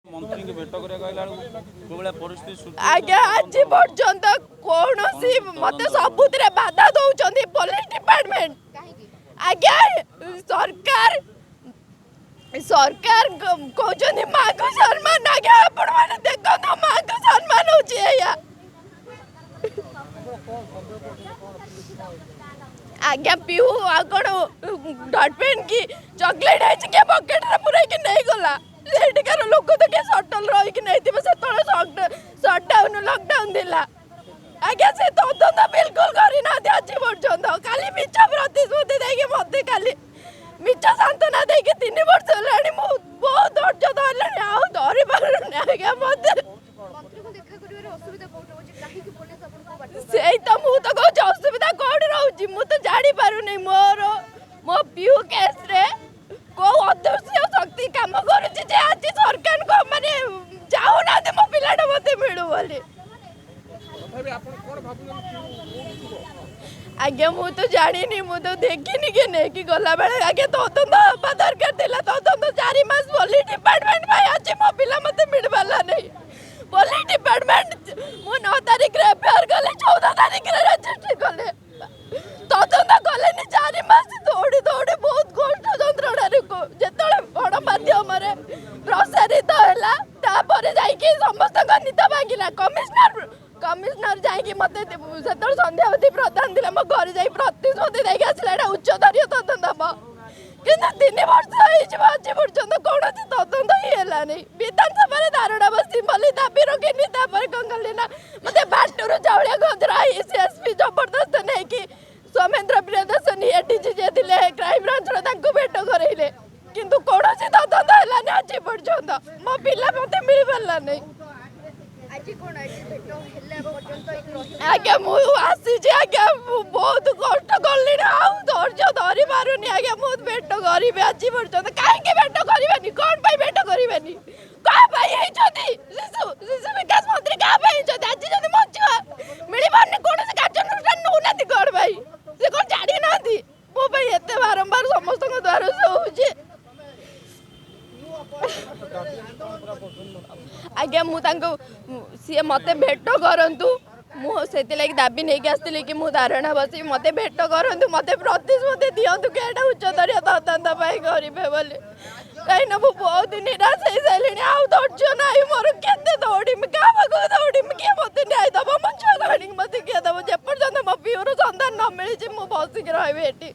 मंत्री के भेट करा परिस्थिति आज्ञा आज पर्यंत कौन मत सबुत बाधा दौरान पुलिस डिपार्टमेंट आज्ञा सरकार सरकार कहते माँ को सम्मान आज्ञा आपण मैंने देखो माँ को सम्मान हो आज्ञा पीऊ आगड़ डटपेन की चॉकलेट है कि पॉकेट रे पुराई कि नहीं गला सेठिकार लोक तो के सटल रही कि नहीं से तले शटडाउन लॉकडाउन दिला आज्ञा से तदंत बिल्कुल करी ना आज पर्यंत खाली मिछ प्रतिश्रुति देके मते खाली मिछ सांत्वना देके 3 वर्ष हेलानी मु बहुत धैर्य धरलानी आ धरि पारुनी आज्ञा मते मंत्री को देखा करिवार असुविधा कोठ होची काहे कि पुलिस आपन को बात सेई त मु तो कहू असुविधा कोड रहउची मु तो जानी पारुनी मोर मो पीयू केस रे को अदृश्य शक्ति काम करूची जे आज सरकार को माने जाऊ ना दे मो पिलाटा मते मिलू बोली आगे मु तो जानी मु तो देखिनी के नहीं कि गला बेले आगे तदंत हवा दरकार थिला तदंत 4 मास पुलिस डिपार्टमेंट भाई आज मो पिला मते मिलबाला नहीं पुलिस डिपार्टमेंट मु 9 तारिख रे एफआईआर गले 14 तारिख रे रजिस्टर गले तदंत गले नि 4 मास दौड़ी दौड़ी बहुत कष्ट जंत्रणा रे को जेतले बड़ माध्यम रे प्रसारित होला तापर जाई कि समस्त नीता भागिला कमिश्नर जाई मते सेतल संध्यावती प्रधान दिले मो घर जाई प्रतिश्रुति देके आसला एटा उच्च स्तरीय तदंत हबो किंतु 3 वर्ष आज पर्यंत कौन तदंत ही है नहीं विधानसभा धारणा बसी बोली दाबी रखिनी ना मत बाटू चाउलिया गजरा एसपी जबरदस्त नहीं कि सौमेन्द्र प्रियदर्शनी एडीजी जे क्राइम ब्रांच भेट करइले किंतु कौन तदंत है आज पर्यंत मो पिला मत मिल पारा नहीं आज कोन आज भेट हेला पर्यंत एक रही आज्ञा मु आसी जे आज्ञा बहुत कष्ट करली ना आ धैर्य धरि पारुनी आज्ञा मु भेट करिबे आज पर्यंत काहे के भेट करिबेनी कोन पई भेट करिबेनी का पई हे जदी शिशु विकास मंत्री का पई जदी आज जदी मछुआ मिली पारनी कोन से कार्यानुष्ठान नो नाती कोन भाई से कोन जाडी नाती मो पई एते बारंबार समस्त को द्वार से होजे आज्ञा मु सी मते भेट करंतु मु सेति लागि दाबी नहीं आसती कि मु धारणा बसी मते भेट करंतु मते प्रतिश्रुति दियंतु कि एटा उच्च स्तरीय तदंत पाई करिबे बोले कहीं ना मु बहुत निराश हो सारे आउ धैर्य ना मोर केते दौड़ी मैं क्या भाग दौड़ी मैं किए मत न्याय दब मो छुआ गाड़ी मत किए दब जेपर्यंत मो पीओर संधान न मिली मु बसिक रही